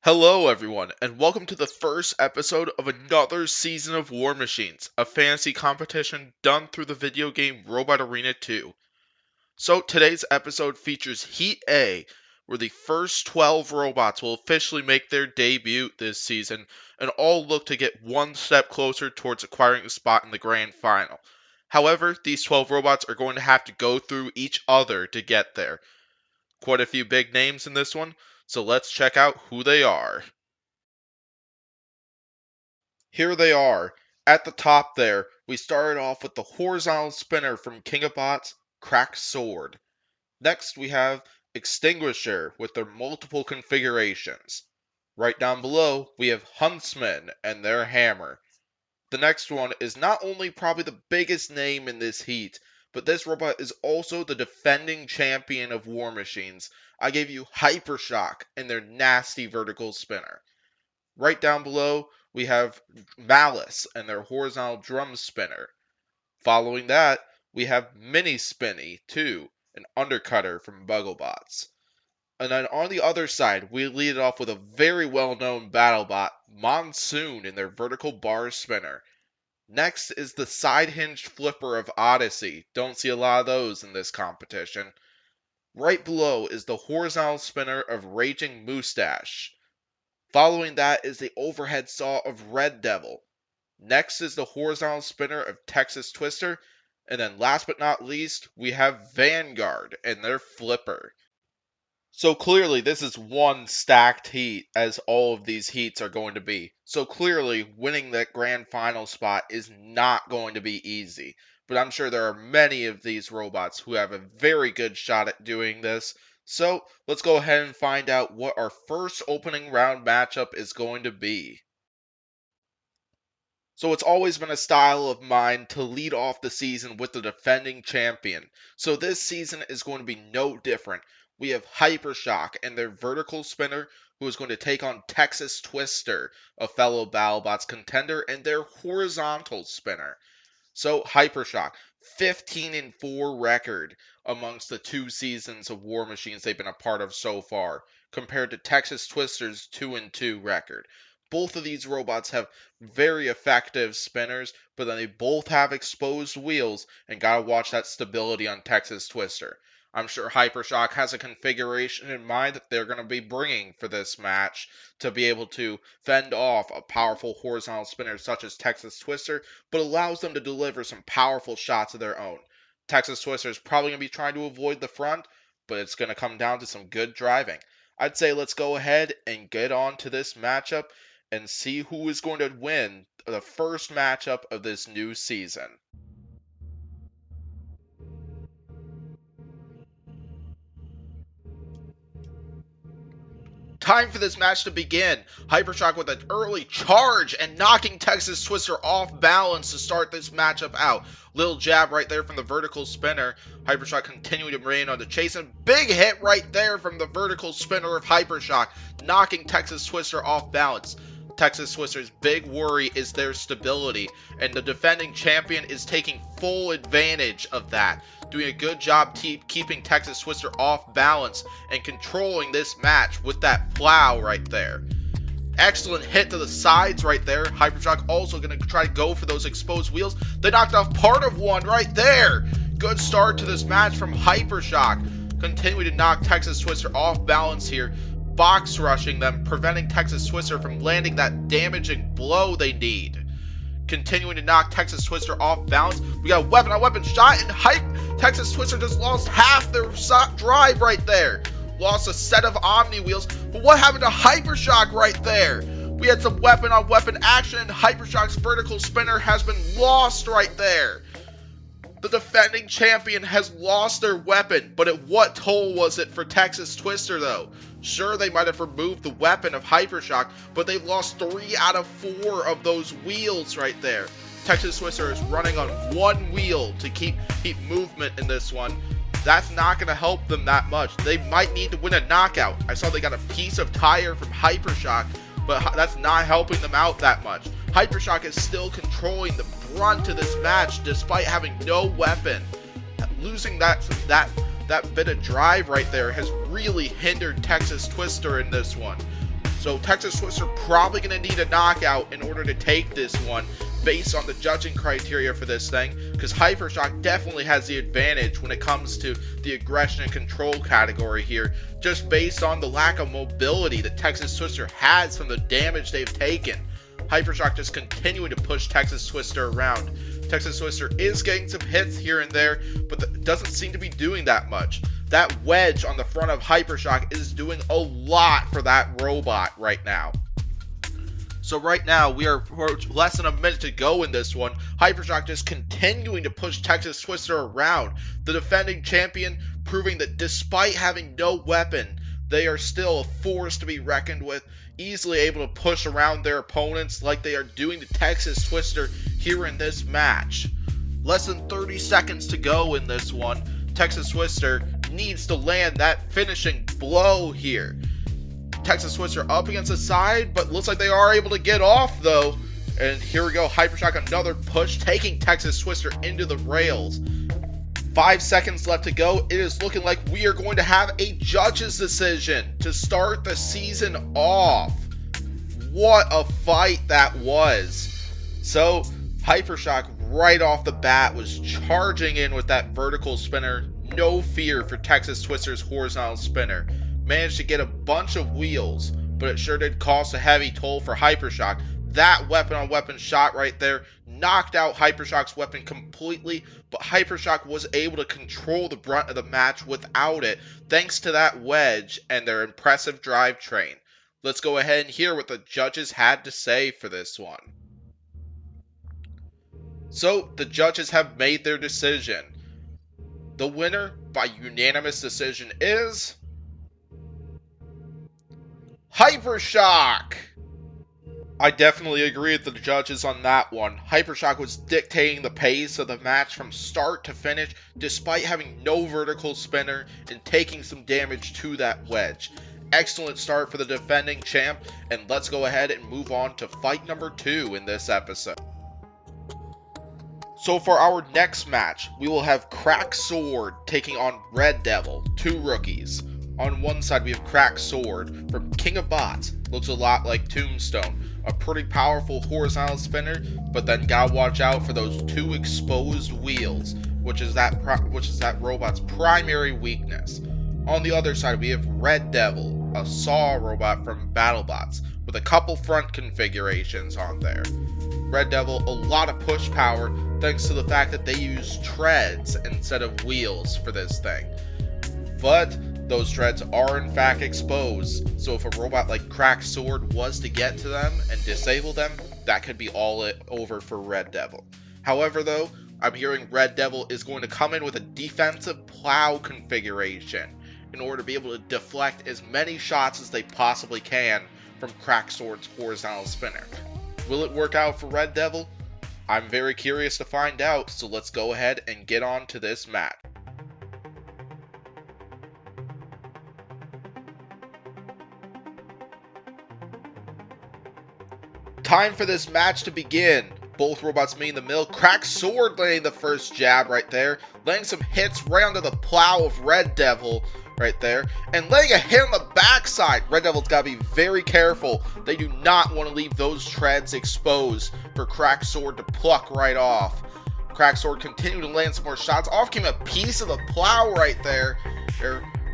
Hello, everyone, and welcome to the first episode of another season of War Machines, a fantasy competition done through the video game Robot Arena 2. So, today's episode features Heat A, where the first 12 robots will officially make their debut this season, and all look to get one step closer towards acquiring a spot in the grand final. However, these 12 robots are going to have to go through each other to get there. Quite a few big names in this one, so let's check out who they are. Here they are. At the top there, we started off with the horizontal spinner from King of Bots, Cracked Sword. Next we have Extinguisher with their multiple configurations. Right down below, we have Huntsman and their hammer. The next one is not only probably the biggest name in this heat, but this robot is also the defending champion of War Machines. I gave you Hypershock and their nasty vertical spinner. Right down below, we have Malice and their horizontal drum spinner. Following that, we have Mini Spinny 2, an undercutter from Bugglebots. And then on the other side, we lead it off with a very well-known BattleBot, Monsoon, and their vertical bar spinner. Next is the side-hinged flipper of Odyssey. Don't see a lot of those in this competition. Right below is the horizontal spinner of Raging Moustache. Following that is the overhead saw of Red Devil. Next is the horizontal spinner of Texas Twister. And then last but not least, we have Vanguard and their flipper. So clearly this is one stacked heat, as all of these heats are going to be. So clearly winning that grand final spot is not going to be easy. But I'm sure there are many of these robots who have a very good shot at doing this. So let's go ahead and find out what our first opening round matchup is going to be. So it's always been a style of mine to lead off the season with the defending champion. So this season is going to be no different. We have Hypershock and their vertical spinner, who is going to take on Texas Twister, a fellow BattleBots contender, and their horizontal spinner. So Hypershock, 15-4 record amongst the 2 seasons of War Machines they've been a part of so far, compared to Texas Twister's 2-2 record. Both of these robots have very effective spinners, but then they both have exposed wheels, and gotta watch that stability on Texas Twister. I'm sure Hypershock has a configuration in mind that they're going to be bringing for this match to be able to fend off a powerful horizontal spinner such as Texas Twister, but allows them to deliver some powerful shots of their own. Texas Twister is probably going to be trying to avoid the front, but it's going to come down to some good driving. I'd say let's go ahead and get on to this matchup and see who is going to win the first matchup of this new season. Time for this match to begin. Hypershock with an early charge and knocking Texas Twister off balance to start this matchup out. Little jab right there from the vertical spinner. Hypershock continuing to remain on the chase, and big hit right there from the vertical spinner of Hypershock, knocking Texas Twister off balance. Texas Twister's big worry is their stability, and the defending champion is taking full advantage of that, doing a good job keeping Texas Twister off balance and controlling this match with that plow right there. Excellent hit to the sides right there. Hypershock also going to try to go for those exposed wheels. They knocked off part of one right there. Good start to this match from Hypershock. Continuing to knock Texas Twister off balance here. Box rushing them, preventing Texas Twister from landing that damaging blow they need. Continuing to knock Texas Twister off balance. We got a weapon on weapon shot, and Texas Twister just lost half their drive right there. Lost a set of Omni wheels, but what happened to Hypershock right there? We had some weapon on weapon action, and Hypershock's vertical spinner has been lost right there. The defending champion has lost their weapon, but at what toll was it for Texas Twister though? Sure, they might have removed the weapon of Hypershock, but they've lost 3 out of 4 of those wheels right there. Texas Twister is running on one wheel to keep movement in this one. That's not going to help them that much. They might need to win a knockout. I saw they got a piece of tire from Hypershock, but that's not helping them out that much. Hypershock is still controlling the brunt of this match despite having no weapon. Losing that bit of drive right there has really hindered Texas Twister in this one. So Texas Twister probably going to need a knockout in order to take this one based on the judging criteria for this thing, because Hypershock definitely has the advantage when it comes to the aggression and control category here, just based on the lack of mobility that Texas Twister has from the damage they've taken. Hypershock just continuing to push Texas Twister around. Texas Twister is getting some hits here and there, but doesn't seem to be doing that much. That wedge on the front of Hypershock is doing a lot for that robot right now. So right now, we are less than a minute to go in this one. Hypershock just continuing to push Texas Twister around. The defending champion proving that despite having no weapon, they are still a force to be reckoned with, easily able to push around their opponents like they are doing to Texas Twister here in this match. Less than 30 seconds to go in this one. Texas Twister needs to land that finishing blow here. Texas Twister up against the side, but looks like they are able to get off though. And here we go, Hypershock another push, taking Texas Twister into the rails. 5 seconds left to go. It is looking like we are going to have a judge's decision to start the season off. What a fight that was. So Hypershock right off the bat was charging in with that vertical spinner. No fear for Texas Twister's horizontal spinner. Managed to get a bunch of wheels, but it sure did cost a heavy toll for Hypershock. That weapon-on-weapon shot right there knocked out Hypershock's weapon completely, but Hypershock was able to control the brunt of the match without it, thanks to that wedge and their impressive drivetrain. Let's go ahead and hear what the judges had to say for this one. So, the judges have made their decision. The winner, by unanimous decision, is Hypershock! I definitely agree with the judges on that one. Hypershock was dictating the pace of the match from start to finish, despite having no vertical spinner and taking some damage to that wedge. Excellent start for the defending champ, and let's go ahead and move on to fight number 2 in this episode. So for our next match, we will have Crack Sword taking on Red Devil, 2 rookies. On one side, we have Crack Sword from King of Bots. Looks a lot like Tombstone. A pretty powerful horizontal spinner, but then gotta watch out for those 2 exposed wheels, which is that robot's primary weakness. On the other side, we have Red Devil, a saw robot from BattleBots, with a couple front configurations on there. Red Devil, a lot of push power, thanks to the fact that they use treads instead of wheels for this thing. But those treads are in fact exposed, so if a robot like Crack Sword was to get to them and disable them, that could be all over for Red Devil. However though, I'm hearing Red Devil is going to come in with a defensive plow configuration in order to be able to deflect as many shots as they possibly can from Crack Sword's horizontal spinner. Will it work out for Red Devil? I'm very curious to find out, so let's go ahead and get on to this match. Time for this match to begin. Both robots meeting in the middle. Crack Sword laying the first jab right there. Laying some hits right onto the plow of Red Devil right there. And laying a hit on the backside. Red Devil's got to be very careful. They do not want to leave those treads exposed for Crack Sword to pluck right off. Crack Sword continued to land some more shots. Off came a piece of the plow right there.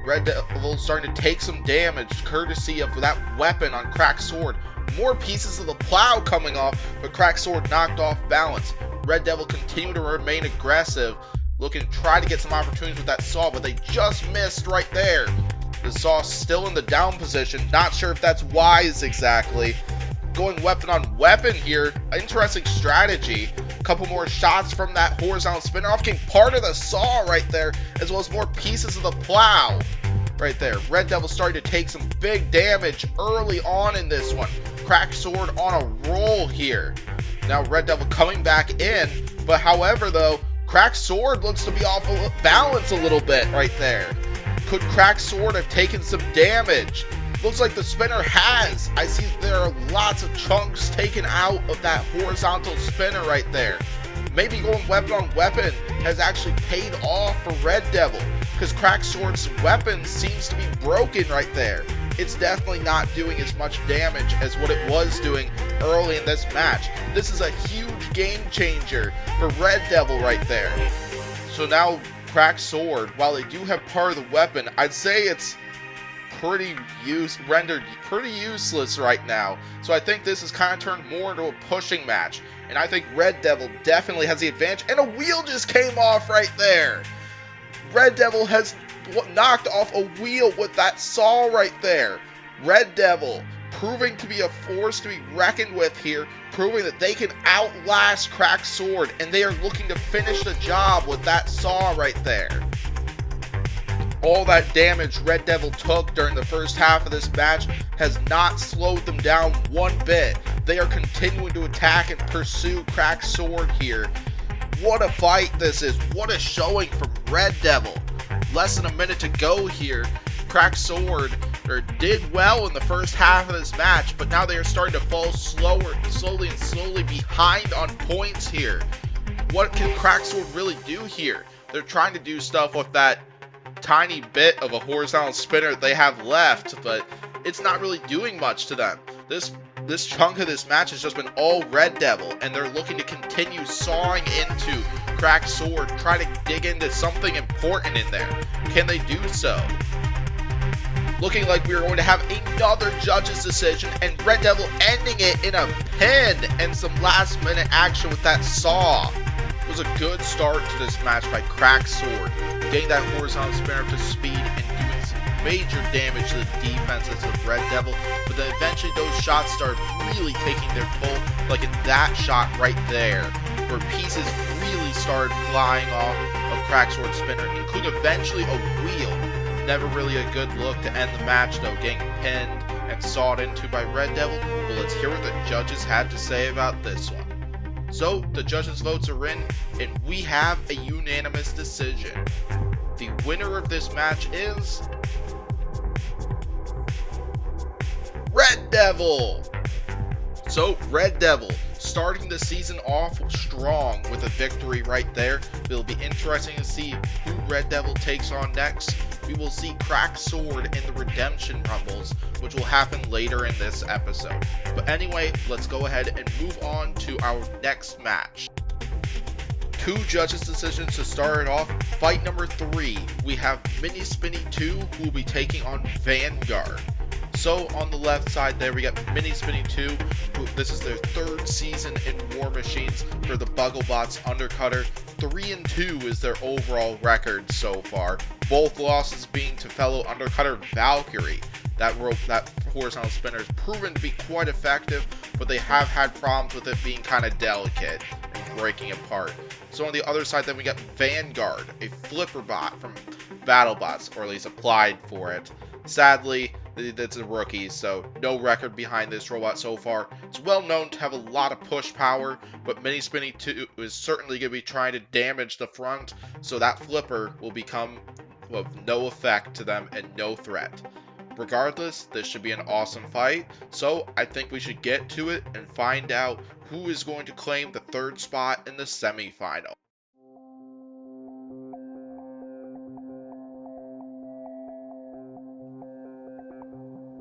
Red Devil starting to take some damage courtesy of that weapon on Crack Sword. More pieces of the plow coming off, but Crack Sword knocked off balance. Red Devil continued to remain aggressive, looking to try to get some opportunities with that saw, but they just missed right there. The saw still in the down position, not sure if that's wise exactly. Going weapon on weapon here, interesting strategy. A couple more shots from that horizontal spinner. Off came part of the saw right there, as well as more pieces of the plow. Right there, Red Devil starting to take some big damage early on in this one. Crack Sword on a roll here. Now Red Devil coming back in, but however though, Crack Sword looks to be off balance a little bit right there. Could Crack Sword have taken some damage? Looks like the spinner has. I see there are lots of chunks taken out of that horizontal spinner right there. Maybe going weapon on weapon has actually paid off for Red Devil, because Crack Sword's weapon seems to be broken right there. it's definitely not doing as much damage as what it was doing early in this match. This is a huge game changer for Red Devil right there. So now Cracked Sword, while they do have part of the weapon, I'd say it's rendered pretty useless right now. So I think this has kind of turned more into a pushing match. And I think Red Devil definitely has the advantage. And a wheel just came off right there. Red Devil has knocked off a wheel with that saw right there. Red Devil proving to be a force to be reckoned with here, proving that they can outlast Cracked Sword, and they are looking to finish the job with that saw right there. All that damage Red Devil took during the first half of this match has not slowed them down one bit. They are continuing to attack and pursue Cracked Sword here. What a fight this is. What a showing from Red Devil. Less than a minute to go here. Cracked Sword did well in the first half of this match, but now they are starting to fall slowly behind on points here. What can Cracked Sword really do here? They're trying to do stuff with that tiny bit of a horizontal spinner they have left, but it's not really doing much to them. This chunk of this match has just been all Red Devil, and they're looking to continue sawing into Cracked Sword, try to dig into something important in there. Can they do so? Looking like we are going to have another judge's decision, and Red Devil ending it in a pin and some last minute action with that saw. It was a good start to this match by Cracked Sword, getting that horizontal spinner up to speed and doing some major damage to the defenses of Red Devil, but then eventually those shots started really taking their toll, like in that shot right there, where pieces really started flying off of Cracked Sword's spinner, including eventually a wheel. Never really a good look to end the match though, getting pinned and sawed into by Red Devil. Well, let's hear what the judges had to say about this one. So, the judges' votes are in, and we have a unanimous decision. The winner of this match is Red Devil! So, Red Devil starting the season off strong with a victory right there. It'll be interesting to see who Red Devil takes on next. We will see Cracked Sword in the Redemption Rumbles, which will happen later in this episode. But anyway, let's go ahead and move on to our next match. Two judges' decisions to start it off. Fight number 3, we have Mini Spinny 2, who will be taking on Vanguard. So on the left side there, we got Mini Spinny 2. This is their 3rd season in War Machines for the Bugglebots Undercutter. 3-2 is their overall record so far. Both losses being to fellow Undercutter Valkyrie. That horizontal spinner has proven to be quite effective, but they have had problems with it being kind of delicate and breaking apart. So on the other side then we got Vanguard, a flipper bot from BattleBots, or at least applied for it. Sadly, it's a rookie, so no record behind this robot so far. It's well known to have a lot of push power, but Mini Spinny 2 is certainly going to be trying to damage the front, so that flipper will become of no effect to them and no threat. Regardless, this should be an awesome fight, so I think we should get to it and find out who is going to claim the 3rd spot in the semifinal.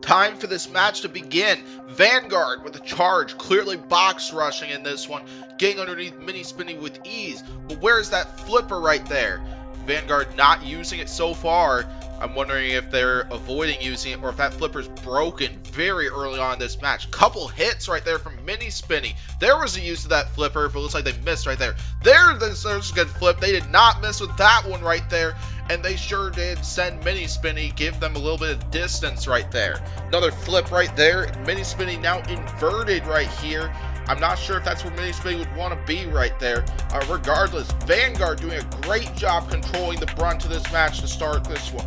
Time for this match to begin. Vanguard with a charge, clearly box rushing in this one, getting underneath Mini Spinny with ease. But where's that flipper right there? Vanguard not using it so far. I'm wondering if they're avoiding using it or if that flipper's broken very early on in this match. Couple hits right there from Mini Spinny. There was a use of that flipper, but it looks like they missed right there. There's a good flip. They did not miss with that one right there. And they sure did send Mini Spinny, give them a little bit of distance right there. Another flip right there. Mini Spinny now inverted right here. I'm not sure if that's where Mini Spinny would want to be right there. Regardless, Vanguard doing a great job controlling the brunt of this match to start this one.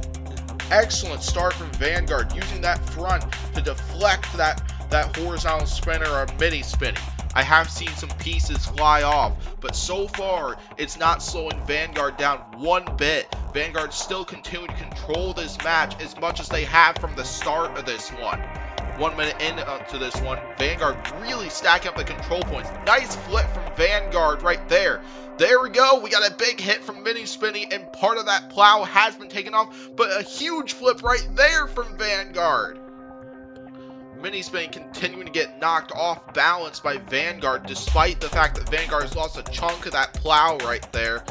Excellent start from Vanguard, using that front to deflect that horizontal spinner or Mini Spinny. I have seen some pieces fly off, but so far, it's not slowing Vanguard down one bit. Vanguard still continue to control this match as much as they have from the start of this one. 1 minute into this one, Vanguard really stacking up the control points. Nice flip from Vanguard right there. There we go. We got a big hit from Mini Spinny, and part of that plow has been taken off, but a huge flip right there from Vanguard. Mini Spinny continuing to get knocked off balance by Vanguard, despite the fact that Vanguard has lost a chunk of that plow right there.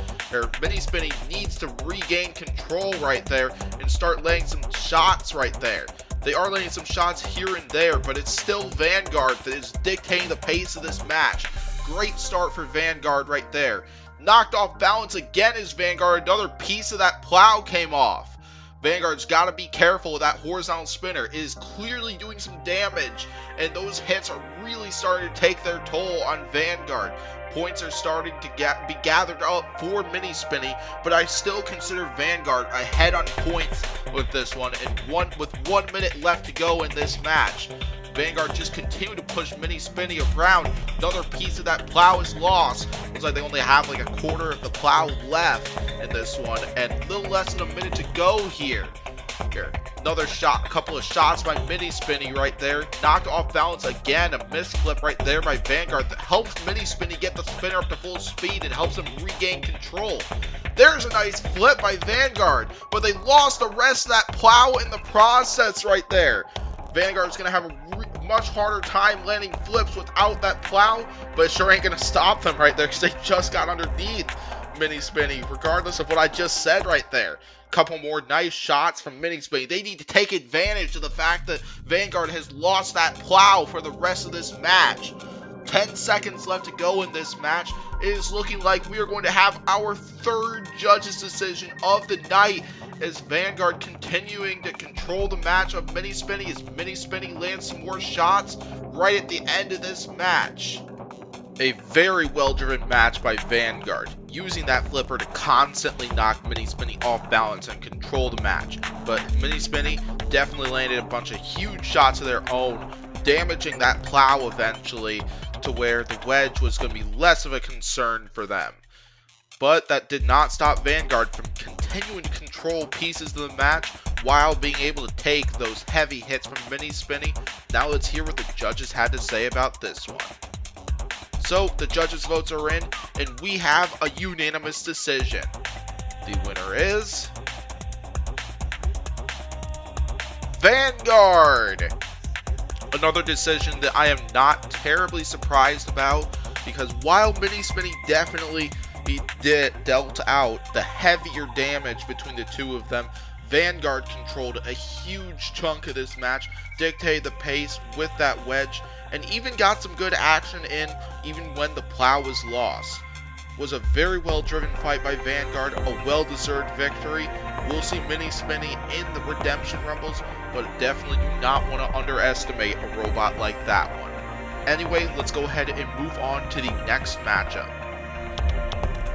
Mini Spinny needs to regain control right there and start laying some shots right there. They are laying some shots here and there, but it's still Vanguard that is dictating the pace of this match. Great start for Vanguard right there. Knocked off balance again is Vanguard. Another piece of that plow came off. Vanguard's got to be careful with that horizontal spinner. It is clearly doing some damage, and those hits are really starting to take their toll on Vanguard. Points are starting to be gathered up for Mini Spinny, but I still consider Vanguard ahead on points with this one, and with 1 minute left to go in this match. Vanguard just continue to push Mini Spinny around. Another piece of that plow is lost. Looks like they only have like a quarter of the plow left in this one, and a little less than a minute to go here. Another shot, a couple of shots by Mini Spinny right there. Knocked off balance again. A misflip right there by Vanguard that helps Mini Spinny get the spinner up to full speed and helps him regain control. There's a nice flip by Vanguard, but they lost the rest of that plow in the process right there. Vanguard's going to have a much harder time landing flips without that plow, but it sure ain't going to stop them right there because they just got underneath Mini Spinny, regardless of what I just said right there. Couple more nice shots from Mini Spinny. They need to take advantage of the fact that Vanguard has lost that plow for the rest of this match. 10 seconds left to go in this match. It is looking like we are going to have our third judge's decision of the night, as Vanguard continuing to control the match of Mini Spinny, as Mini Spinny lands some more shots right at the end of this match. A very well-driven match by Vanguard, using that flipper to constantly knock Mini Spinny off balance and control the match. But Mini Spinny definitely landed a bunch of huge shots of their own, damaging that plow eventually to where the wedge was going to be less of a concern for them. But that did not stop Vanguard from continuing to control pieces of the match while being able to take those heavy hits from Mini Spinny. Now let's hear what the judges had to say about this one. So the judges' votes are in, and we have a unanimous decision. The winner is Vanguard. Another decision that I am not terribly surprised about, because while Mini Spinny definitely dealt out the heavier damage between the two of them, Vanguard controlled a huge chunk of this match, dictated the pace with that wedge, and even got some good action in even when the plow was lost. It was a very well driven fight by Vanguard, a well-deserved victory. We'll see Mini Spinny in the Redemption Rumbles, but definitely do not want to underestimate a robot like that one. Anyway, let's go ahead and move on to the next matchup.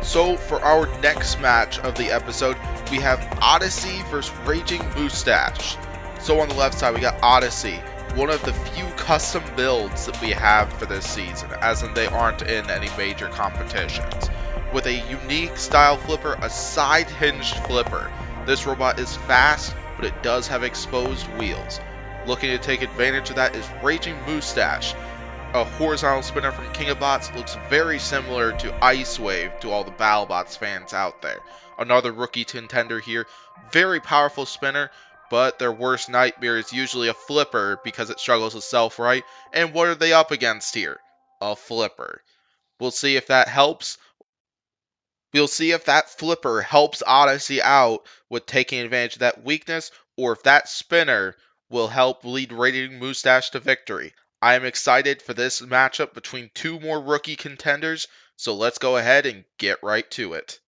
So for our next match of the episode, we have Odyssey versus Raging Moustache. So on the left side, we got Odyssey, one of the few custom builds that we have for this season, as in they aren't in any major competitions. With a unique style flipper, a side hinged flipper. This robot is fast, but it does have exposed wheels. Looking to take advantage of that is Raging Moustache, a horizontal spinner from King of Bots. Looks very similar to Ice Wave to all the BattleBots fans out there. Another rookie contender here, very powerful spinner, but their worst nightmare is usually a flipper because it struggles with self-right. And what are they up against here? A flipper. We'll see if that helps. We'll see if that flipper helps Odyssey out with taking advantage of that weakness, or if that spinner will help lead Raging Moustache to victory. I am excited for this matchup between two more rookie contenders, so let's go ahead and get right to it.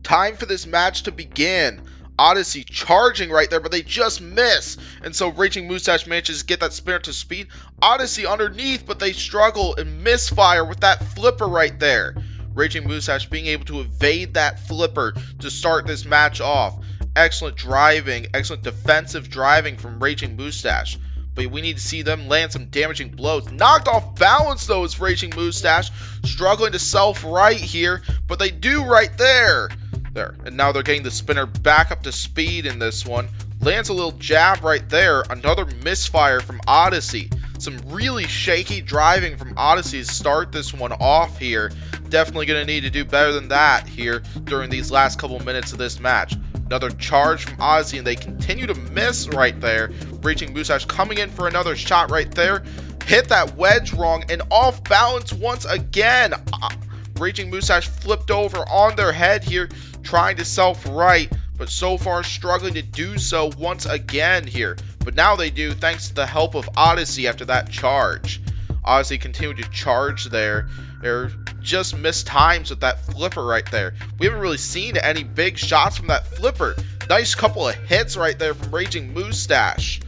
Time for this match to begin. Odyssey charging right there, but they just miss. And so Raging Moustache manages to get that spinner to speed. Odyssey underneath, but they struggle and misfire with that flipper right there. Raging Moustache being able to evade that flipper to start this match off. Excellent driving, excellent defensive driving from Raging Moustache. But we need to see them land some damaging blows. Knocked off balance though is Raging Moustache. Struggling to self-right here, but they do right there. And now they're getting the spinner back up to speed in this one. Lands a little jab right there. Another misfire from Odyssey. Some really shaky driving from Odyssey to start this one off here. Definitely going to need to do better than that here during these last couple minutes of this match. Another charge from Ozzy, and they continue to miss right there. Raging Mustache coming in for another shot right there. Hit that wedge wrong and off balance once again. Raging Mustache flipped over on their head here, trying to self-right, but so far struggling to do so once again here. But now they do, thanks to the help of Odyssey after that charge. Odyssey continued to charge there. They're just missed times with that flipper right there. We haven't really seen any big shots from that flipper. Nice couple of hits right there from Raging Mustache.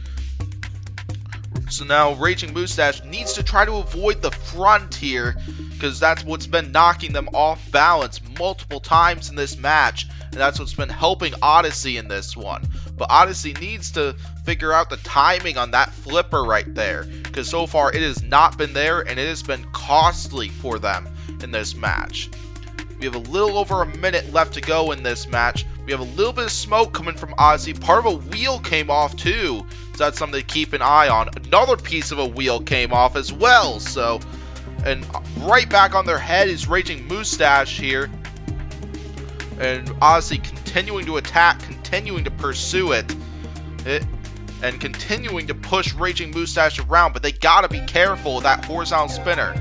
So now Raging Mustache needs to try to avoid the front here, because that's what's been knocking them off balance multiple times in this match, and that's what's been helping Odyssey in this one. But Odyssey needs to figure out the timing on that flipper right there, because so far it has not been there, and it has been costly for them in this match. We have a little over a minute left to go in this match. We have a little bit of smoke coming from Ozzy. Part of a wheel came off too, so that's something to keep an eye on. Another piece of a wheel came off as well, so... And right back on their head is Raging Mustache here. And Ozzy continuing to attack, continuing to pursue it. And continuing to push Raging Mustache around, but they gotta be careful with that horizontal spinner.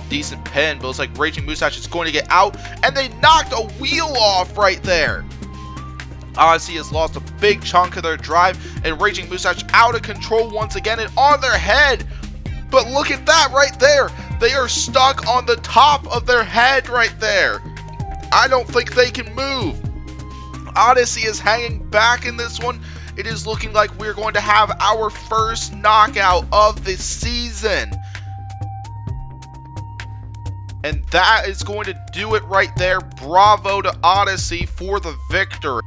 Decent pin, but it's like Raging Mustache is going to get out, and they knocked a wheel off right there. Odyssey has lost a big chunk of their drive, and Raging Mustache out of control once again and on their head. But look at that right there. They are stuck on the top of their head right there. I don't think they can move. Odyssey is hanging back in this one. It is looking like we're going to have our first knockout of the season. And that is going to do it right there. Bravo to Odyssey for the victory.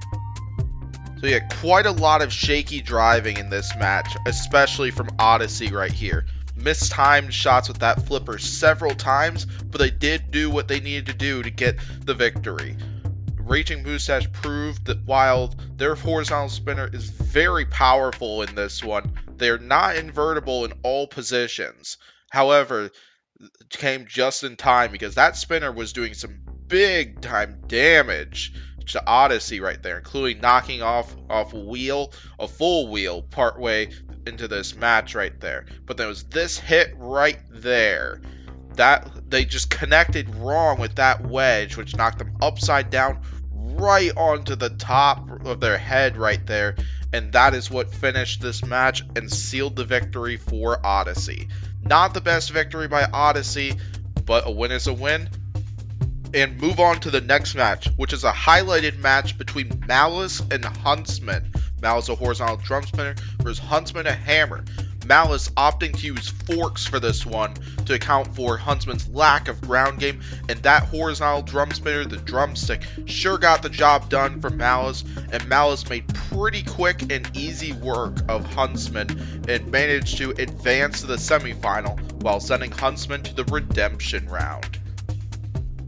So yeah, quite a lot of shaky driving in this match, especially from Odyssey right here. Mistimed shots with that flipper several times, but they did do what they needed to do to get the victory. Raging Mustache proved that while their horizontal spinner is very powerful in this one, they are not invertible in all positions. However, it came just in time because that spinner was doing some big time damage to Odyssey right there, including knocking off a full wheel partway into this match right there. But there was this hit right there that they just connected wrong with that wedge, which knocked them upside down right onto the top of their head right there, and that is what finished this match and sealed the victory for Odyssey. Not the best victory by Odyssey, but a win is a win. And move on to the next match, which is a highlighted match between Malice and Huntsman. Malice a horizontal drum spinner versus Huntsman a hammer. Malice opting to use forks for this one to account for Huntsman's lack of ground game, and that horizontal drum spinner, the drumstick, sure got the job done for Malice, and Malice made pretty quick and easy work of Huntsman and managed to advance to the semifinal while sending Huntsman to the redemption round.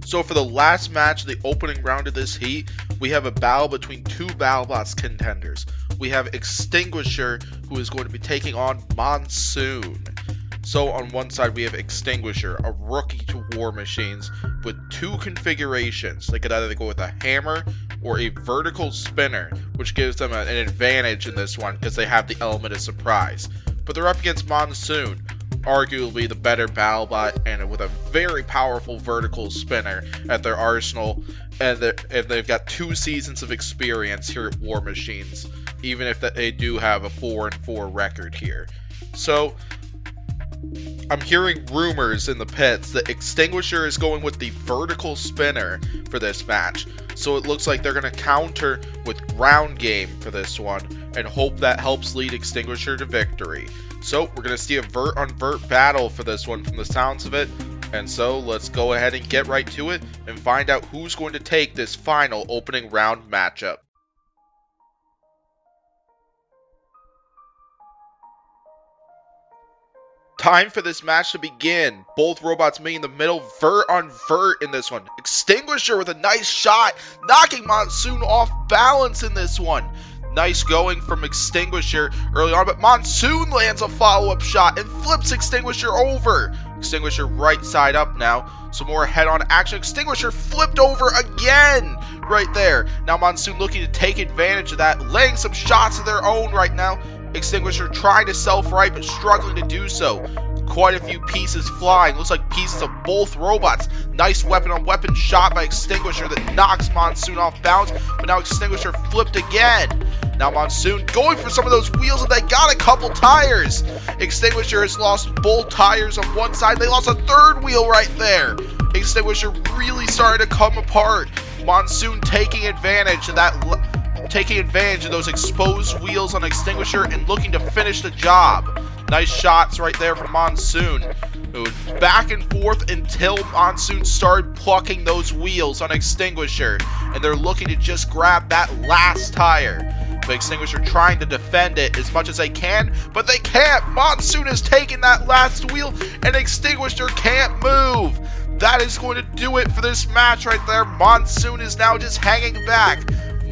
So for the last match of the opening round of this heat, we have a battle between two BattleBots contenders. We have Extinguisher, who is going to be taking on Monsoon. So on one side we have Extinguisher, a rookie to War Machines, with two configurations. They could either go with a hammer or a vertical spinner, which gives them an advantage in this one because they have the element of surprise. But they're up against Monsoon, arguably the better BattleBot, and with a very powerful vertical spinner at their arsenal, and they've got 2 seasons of experience here at War Machines, even if they do have a 4-4 record here. So I'm hearing rumors in the pits that Extinguisher is going with the vertical spinner for this match, so it looks like they're going to counter with ground game for this one and hope that helps lead Extinguisher to victory. So we're going to see a vert-on-vert battle for this one from the sounds of it. And so let's go ahead and get right to it and find out who's going to take this final opening round matchup. Time for this match to begin. Both robots meeting in the middle, vert on vert in this one. Extinguisher with a nice shot, knocking Monsoon off balance in this one. Nice going from Extinguisher early on, but Monsoon lands a follow-up shot and flips Extinguisher over. Extinguisher right side up now. Some more head-on action. Extinguisher flipped over again right there. Now Monsoon looking to take advantage of that, laying some shots of their own right now. Extinguisher trying to self-right, but struggling to do so. Quite a few pieces flying. Looks like pieces of both robots. Nice weapon-on-weapon shot by Extinguisher that knocks Monsoon off balance, but now Extinguisher flipped again. Now Monsoon going for some of those wheels, and they got a couple tires. Extinguisher has lost both tires on one side. They lost a third wheel right there. Extinguisher really starting to come apart. Monsoon taking advantage of that, taking advantage of those exposed wheels on Extinguisher and looking to finish the job. Nice shots right there from Monsoon. Back and forth until Monsoon started plucking those wheels on Extinguisher, and they're looking to just grab that last tire. But Extinguisher trying to defend it as much as they can, but they can't. Monsoon has taken that last wheel, and Extinguisher can't move. That is going to do it for this match right there. Monsoon is now just hanging back.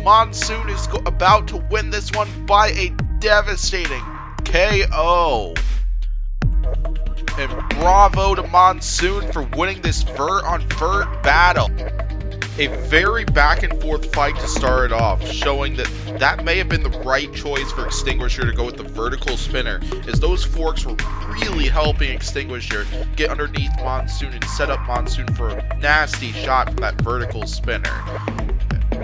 Monsoon is about to win this one by a devastating KO. And bravo to Monsoon for winning this vert-on-vert battle. A very back and forth fight to start it off, showing that may have been the right choice for Extinguisher to go with the vertical spinner, as those forks were really helping Extinguisher get underneath Monsoon and set up Monsoon for a nasty shot from that vertical spinner.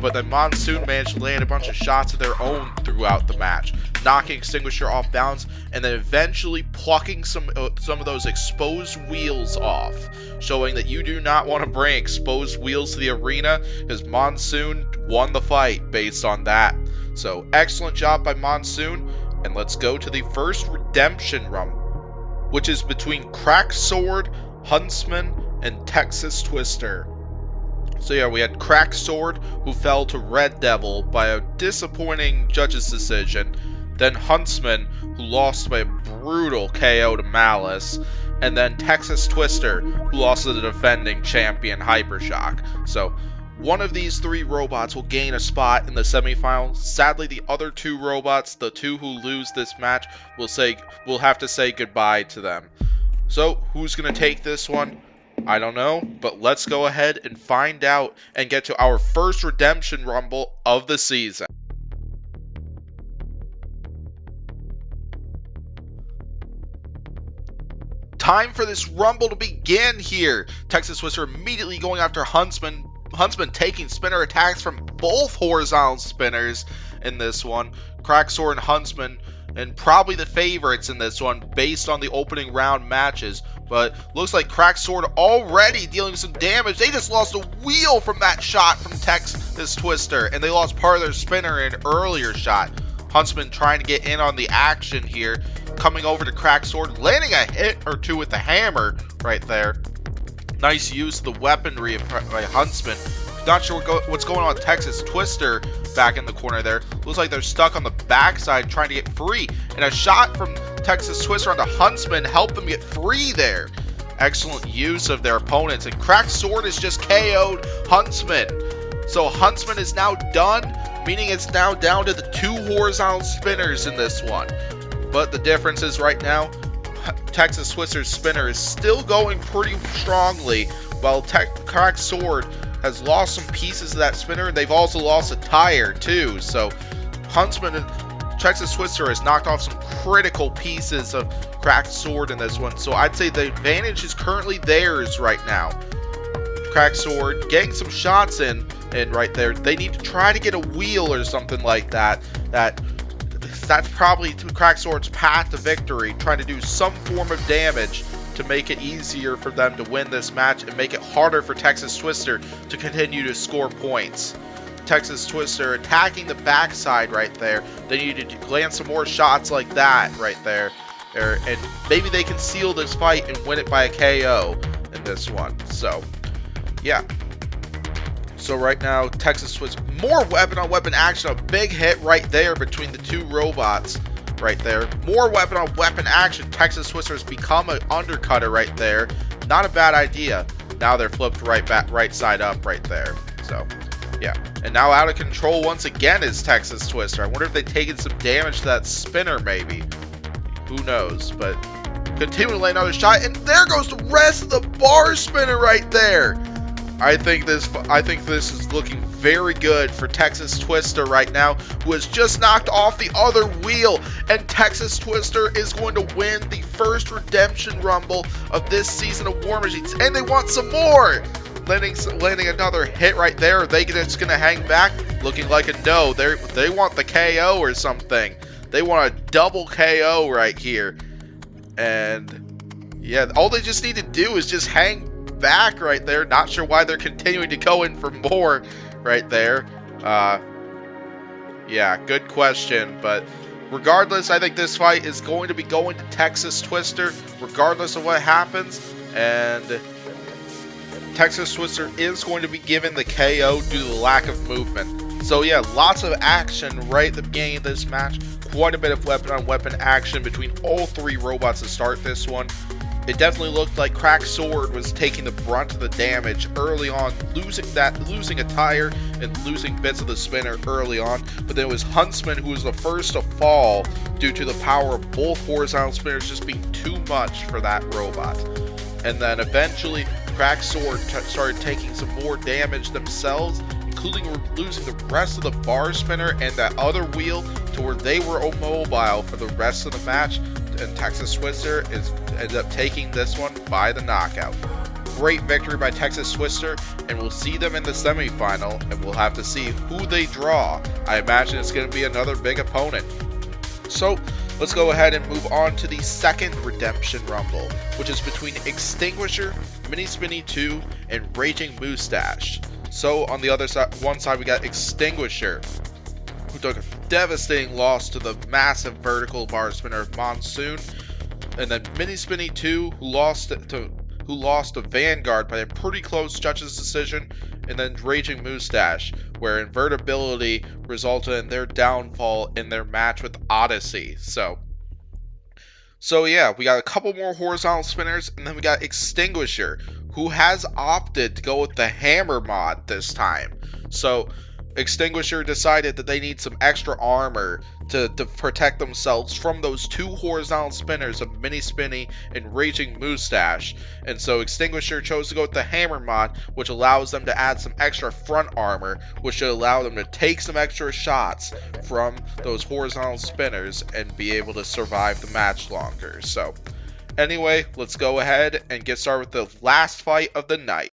But then Monsoon managed to land a bunch of shots of their own throughout the match, knocking Extinguisher off balance and then eventually plucking some of those exposed wheels off, showing that you do not want to bring exposed wheels to the arena, as Monsoon won the fight based on that. So excellent job by Monsoon, and let's go to the first redemption run, which is between Cracked Sword, Huntsman, and Texas Twister. So yeah, we had Cracked Sword, who fell to Red Devil by a disappointing judge's decision. Then Huntsman, who lost by a brutal KO to Malice. And then Texas Twister, who lost to the defending champion Hypershock. So one of these three robots will gain a spot in the semifinals. Sadly, the other two robots, the two who lose this match, we'll have to say goodbye to them. So who's going to take this one? I don't know, but let's go ahead and find out and get to our first Redemption Rumble of the season. Time for this Rumble to begin here. Texas Twister immediately going after Huntsman. Huntsman taking spinner attacks from both horizontal spinners in this one. Cracked Sword and Huntsman, and probably the favorites in this one based on the opening round matches. But looks like Cracked Sword already dealing some damage. They just lost a wheel from that shot from Texas Twister, and they lost part of their spinner in an earlier shot. Huntsman trying to get in on the action here, coming over to Cracked Sword, landing a hit or two with the hammer right there. Nice use of the weaponry by Huntsman. Not sure what's going on with Texas Twister back in the corner there. Looks like they're stuck on the backside trying to get free. And a shot from Texas Twister onto Huntsman helped them get free there. Excellent use of their opponents. And Cracked Sword has just KO'd Huntsman. So Huntsman is now done, meaning it's now down to the two horizontal spinners in this one. But the difference is right now, Texas Twister's spinner is still going pretty strongly, while Cracked Sword has lost some pieces of that spinner, and they've also lost a tire too. So Huntsman and Texas Twister has knocked off some critical pieces of Cracked Sword in this one. So I'd say the advantage is currently theirs right now. Cracked Sword getting some shots in, and right there, they need to try to get a wheel or something like that. That's probably Cracked Sword's path to victory, trying to do some form of damage to make it easier for them to win this match and make it harder for Texas Twister to continue to score points. Texas Twister attacking the backside right there. They need to land some more shots like that right there. And maybe they can seal this fight and win it by a KO in this one. So, yeah. So right now, Texas Twister, more weapon-on-weapon action. A big hit right there between the two robots. Right there. More weapon-on-weapon action. Texas Twister has become an undercutter right there. Not a bad idea. Now they're flipped right side up right there. So Yeah, and now out of control once again is Texas Twister. I wonder if they've taken some damage to that spinner, maybe. Who knows, but continuing to lay another shot, and there goes the rest of the bar spinner right there. I think this is looking very good for Texas Twister right now, who has just knocked off the other wheel, and Texas Twister is going to win the first Redemption Rumble of this season of War Machines, and they want some more. Landing another hit right there. Are they just gonna hang back? Looking like a no. They want the KO or something. They want a double KO right here. And yeah, all they just need to do is just hang back right there. Not sure why they're continuing to go in for more right there. Yeah, good question. But regardless, I think this fight is going to be going to Texas Twister, regardless of what happens. And Texas Twister is going to be given the KO due to the lack of movement. So yeah, lots of action right at the beginning of this match. Quite a bit of weapon-on-weapon action between all three robots to start this one. It definitely looked like Crack Sword was taking the brunt of the damage early on, losing a tire and losing bits of the spinner early on. But then it was Huntsman who was the first to fall due to the power of both horizontal spinners just being too much for that robot. And then eventually Crack Sword started taking some more damage themselves, including losing the rest of the bar spinner and that other wheel to where they were immobile for the rest of the match. And Texas Twister ended up taking this one by the knockout. Great victory by Texas Twister, and we'll see them in the semifinal, and we'll have to see who they draw. I imagine it's going to be another big opponent. So let's go ahead and move on to the second Redemption Rumble, which is between Extinguisher, Mini Spinny 2, and Raging Moustache. So on the other side, one side we got Extinguisher, who took a devastating loss to the massive vertical bar spinner of Monsoon, and then Mini Spinny 2, who lost to Vanguard by a pretty close judge's decision, and then Raging Moustache, where invertibility resulted in their downfall in their match with Odyssey. So yeah, we got a couple more horizontal spinners, and then we got Extinguisher, who has opted to go with the hammer mod this time. So Extinguisher decided that they need some extra armor to protect themselves from those two horizontal spinners of Mini Spinny and Raging Moustache. And so Extinguisher chose to go with the hammer mod, which allows them to add some extra front armor, which should allow them to take some extra shots from those horizontal spinners and be able to survive the match longer. So anyway, let's go ahead and get started with the last fight of the night.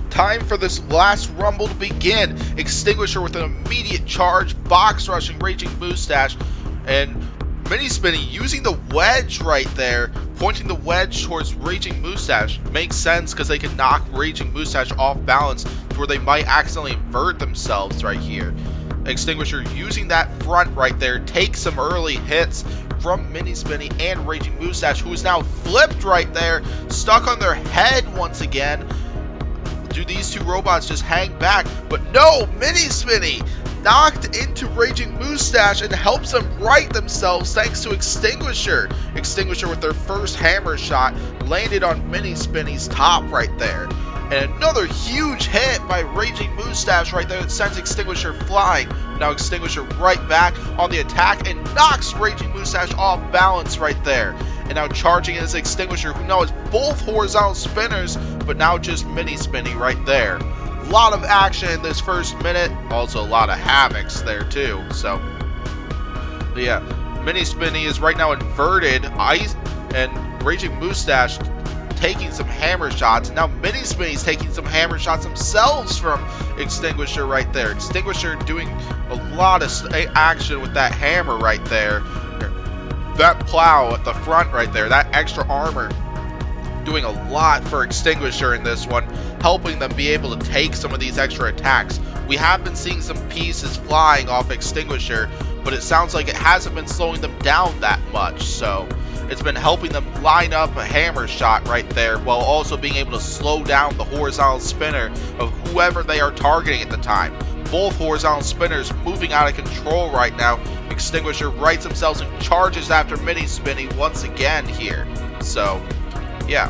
Time for this last rumble to begin. Extinguisher with an immediate charge, box rushing Raging Moustache, and Mini Spinny using the wedge right there, pointing the wedge towards Raging Moustache. Makes sense because they can knock Raging Moustache off balance to where they might accidentally invert themselves right here. Extinguisher using that front right there, takes some early hits from Mini Spinny and Raging Moustache, who is now flipped right there, stuck on their head once again. Do these two robots just hang back? But no, Mini Spinny knocked into Raging Moustache and helps them right themselves thanks to Extinguisher. Extinguisher with their first hammer shot landed on Mini Spinny's top right there. And another huge hit by Raging Moustache right there that sends Extinguisher flying. Now Extinguisher right back on the attack and knocks Raging Moustache off balance right there. And now charging is Extinguisher, who now has both horizontal spinners, but now just Mini Spinny right there. A lot of action in this first minute, also a lot of havocs there too. So yeah, Mini Spinny is right now inverted, and Raging Moustache taking some hammer shots. Now Mini Spinny's taking some hammer shots themselves from Extinguisher right there. Extinguisher doing a lot of action with that hammer right there. That plow at the front right there, that extra armor, doing a lot for Extinguisher in this one, helping them be able to take some of these extra attacks. We have been seeing some pieces flying off Extinguisher, but it sounds like it hasn't been slowing them down that much, so it's been helping them line up a hammer shot right there while also being able to slow down the horizontal spinner of whoever they are targeting at the time. Both horizontal spinners moving out of control right now. Extinguisher rights themselves and charges after Mini Spinny once again here. So yeah.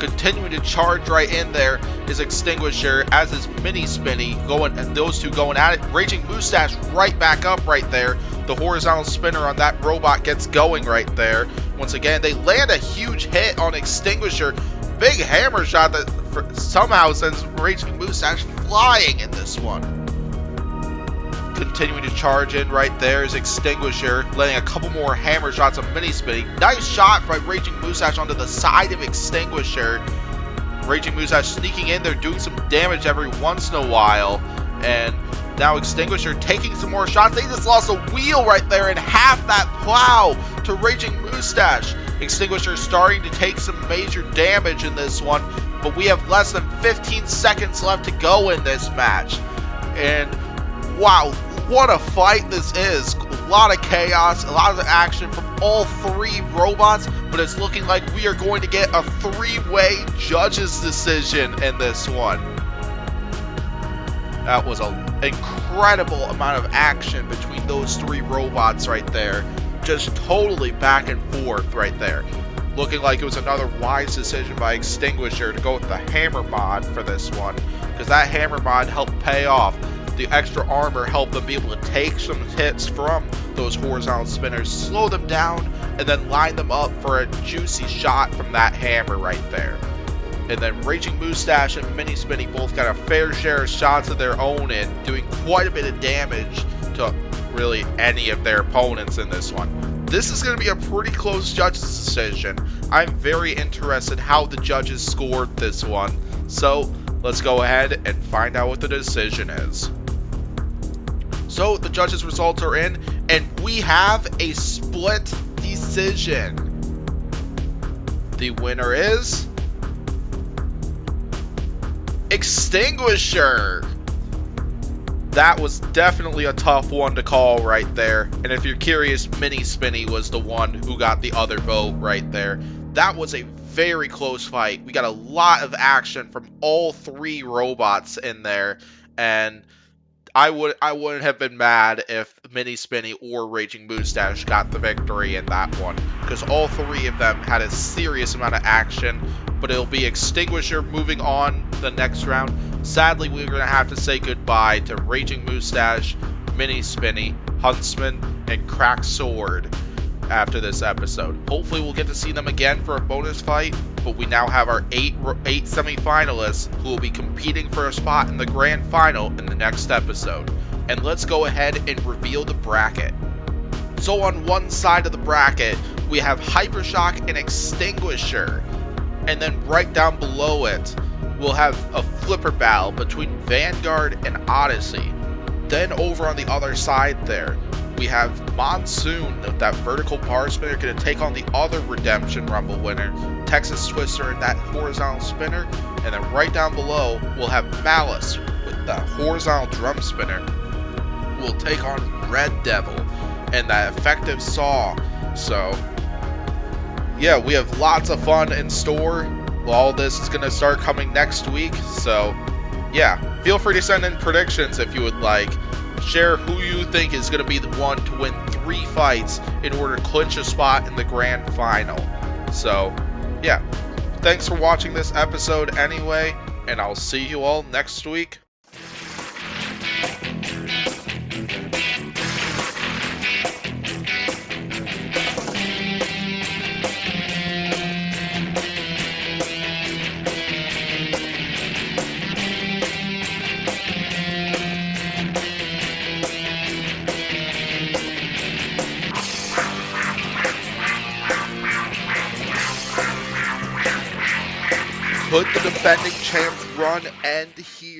Continuing to charge right in there is Extinguisher, as is Mini Spinny, and those two going at it. Raging Moustache right back up right there. The horizontal spinner on that robot gets going right there. Once again, they land a huge hit on Extinguisher. Big hammer shot that somehow sends Raging Moustache flying in this one. Continuing to charge in right there is Extinguisher, letting a couple more hammer shots of Mini Spinny. Nice shot by Raging Moustache onto the side of Extinguisher. Raging Moustache sneaking in there, doing some damage every once in a while. And now Extinguisher taking some more shots. They just lost a wheel right there and half that plow to Raging Moustache. Extinguisher starting to take some major damage in this one, but we have less than 15 seconds left to go in this match. And wow, what a fight this is. A lot of chaos, a lot of action from all three robots, but it's looking like we are going to get a three-way judges decision in this one. That was an incredible amount of action between those three robots right there. Just totally back and forth right there. Looking like it was another wise decision by Extinguisher to go with the hammer mod for this one, because that hammer mod helped pay off. The extra armor helped them be able to take some hits from those horizontal spinners, slow them down, and then line them up for a juicy shot from that hammer right there. And then Raging Moustache and Mini Spinny both got a fair share of shots of their own and doing quite a bit of damage to really any of their opponents in this one. This is going to be a pretty close judges decision. I'm very interested how the judges scored this one. So let's go ahead and find out what the decision is. So the judges' results are in, and we have a split decision. The winner is Extinguisher. That was definitely a tough one to call right there. And if you're curious, Mini Spinny was the one who got the other vote right there. That was a very close fight. We got a lot of action from all three robots in there, and I wouldn't have been mad if Mini Spinny or Raging Moustache got the victory in that one, because all three of them had a serious amount of action. But it'll be Extinguisher moving on the next round. Sadly, we're going to have to say goodbye to Raging Moustache, Mini Spinny, Huntsman, and Cracked Sword after this episode. Hopefully we'll get to see them again for a bonus fight, but we now have our eight semi-finalists who will be competing for a spot in the grand final in the next episode. And let's go ahead and reveal the bracket. So on one side of the bracket, we have Hypershock and Extinguisher. And then right down below it, we'll have a flipper battle between Vanguard and Odyssey. Then over on the other side there, we have Monsoon, that vertical bar spinner, going to take on the other Redemption Rumble winner, Texas Twister and that horizontal spinner. And then right down below, we'll have Malice with the horizontal drum spinner. We'll take on Red Devil and that effective saw. So yeah, we have lots of fun in store. All this is going to start coming next week. So yeah, feel free to send in predictions if you would like. Share who you think is going to be the one to win 3 fights in order to clinch a spot in the grand final. So yeah, thanks for watching this episode anyway, and I'll see you all next week. Could the defending champs run end here?